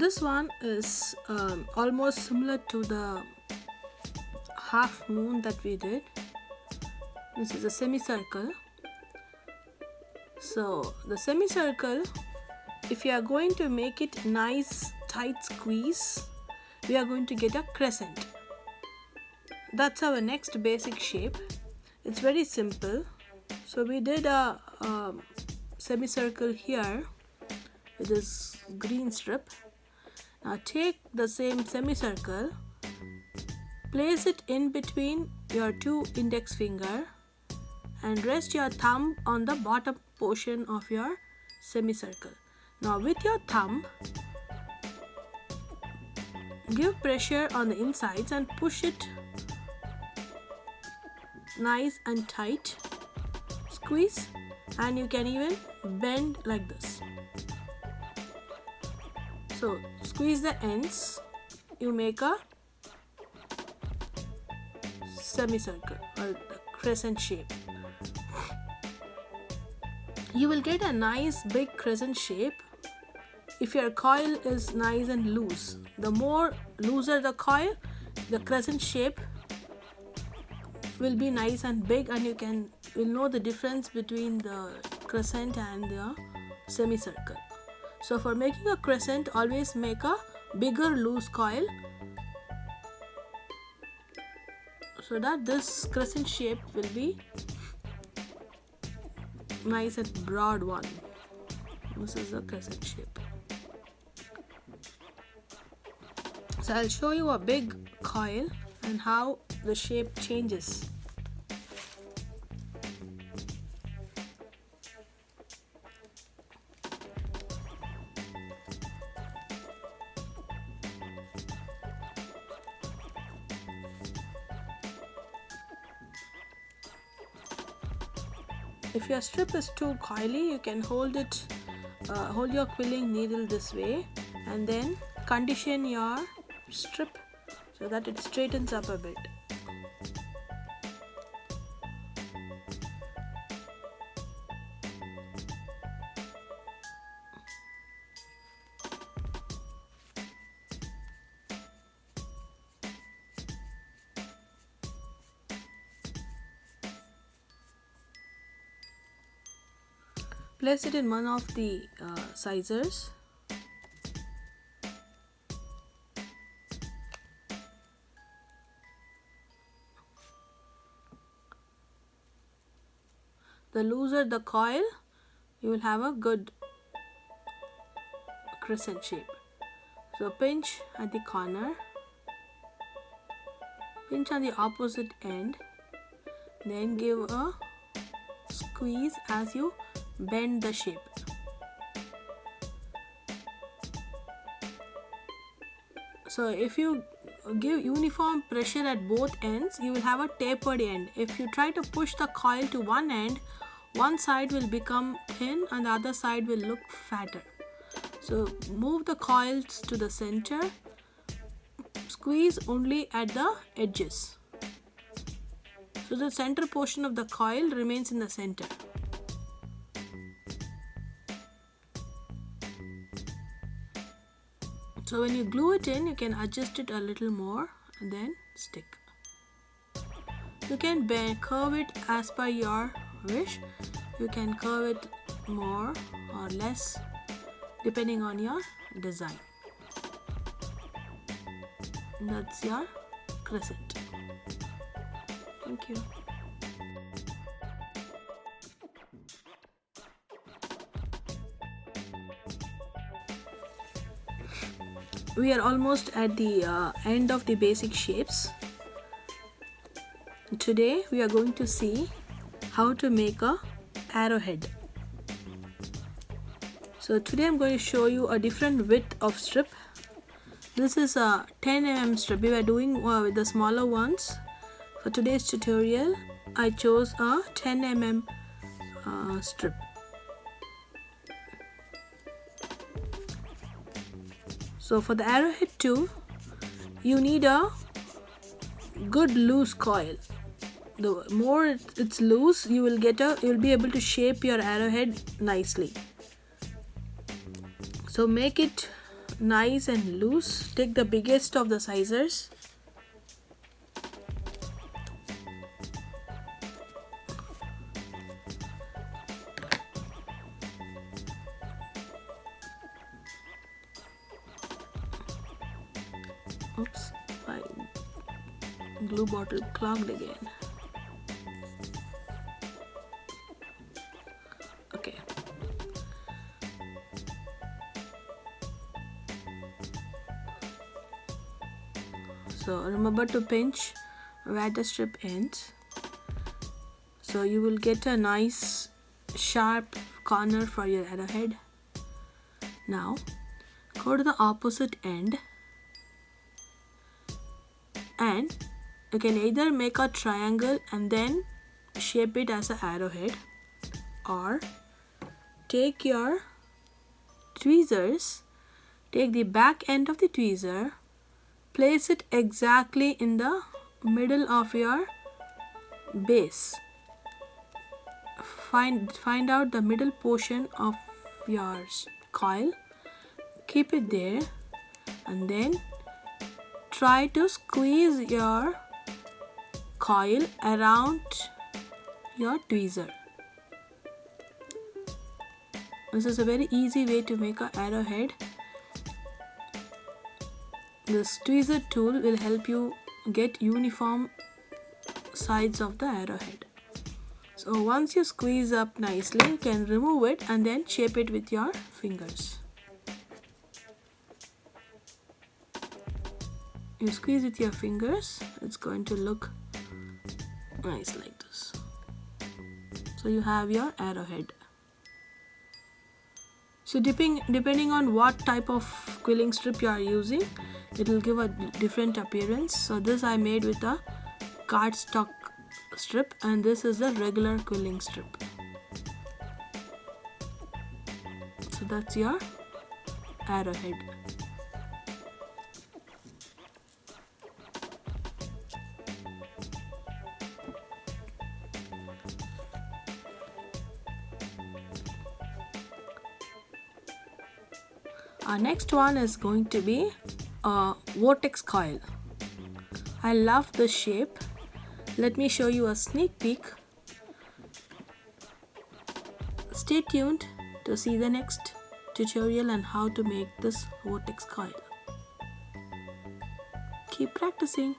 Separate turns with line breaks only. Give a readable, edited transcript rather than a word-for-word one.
this one is almost similar to the half moon that we did. This is a semicircle. So the semicircle, if you are going to make it nice tight squeeze, we are going to get a crescent. That's our next basic shape. It's very simple. So we did a semicircle here with this green strip. Now take the same semicircle, place it in between your two index finger and rest your thumb on the bottom portion of your semicircle. Now with your thumb, give pressure on the insides and push it nice and tight. Squeeze, and you can even bend like this. So squeeze the ends, you make a semicircle or crescent shape. You will get a nice big crescent shape if your coil is nice and loose. The more looser the coil, the crescent shape will be nice and big, and will know the difference between the crescent and the semicircle. So for making a crescent, always make a bigger loose coil so that this crescent shape will be nice and broad one. This is the crescent shape. So I'll show you a big coil and how the shape changes. If your strip is too coily, you can hold your quilling needle this way and then condition your strip so that it straightens up a bit. Place it in one of the sizers. The looser the coil, you will have a good crescent shape. So pinch at the corner, pinch on the opposite end, then give a squeeze as you bend the shape. So if you give uniform pressure at both ends, you will have a tapered end. If you try to push the coil to one end, one side will become thin and the other side will look fatter. So move the coils to the center, squeeze only at the edges. So the center portion of the coil remains in the center. So when you glue it in, you can adjust it a little more and then stick. You can curve it as per your wish. You can curve it more or less depending on your design. And that's your crescent. Thank you. We are almost at the end of the basic shapes. Today we are going to see how to make a arrowhead. So today I'm going to show you a different width of strip. This is a 10 mm strip. We were doing with the smaller ones. For today's tutorial, I chose a 10 mm strip. So for the arrowhead too, you need a good loose coil. The more it's loose, you will be able to shape your arrowhead nicely. So make it nice and loose, take the biggest of the sizers. Oops, my glue bottle clogged again. Okay. So remember to pinch where the strip ends. So you will get a nice sharp corner for your arrowhead. Now go to the opposite end and you can either make a triangle and then shape it as an arrowhead, or take your tweezers, take the back end of the tweezer, place it exactly in the middle of your base. Find out the middle portion of your coil, keep it there, and then try to squeeze your coil around your tweezer. This is a very easy way to make an arrowhead. This tweezer tool will help you get uniform sides of the arrowhead. So once you squeeze up nicely, you can remove it and then shape it with your fingers. You squeeze with your fingers, it's going to look nice like this. So you have your arrowhead. So depending on what type of quilling strip you are using, it will give a different appearance. So this I made with a cardstock strip, and this is a regular quilling strip. So that's your arrowhead. Our next one is going to be a vortex coil. I love this shape. Let me show you a sneak peek. Stay tuned to see the next tutorial on how to make this vortex coil. Keep practicing.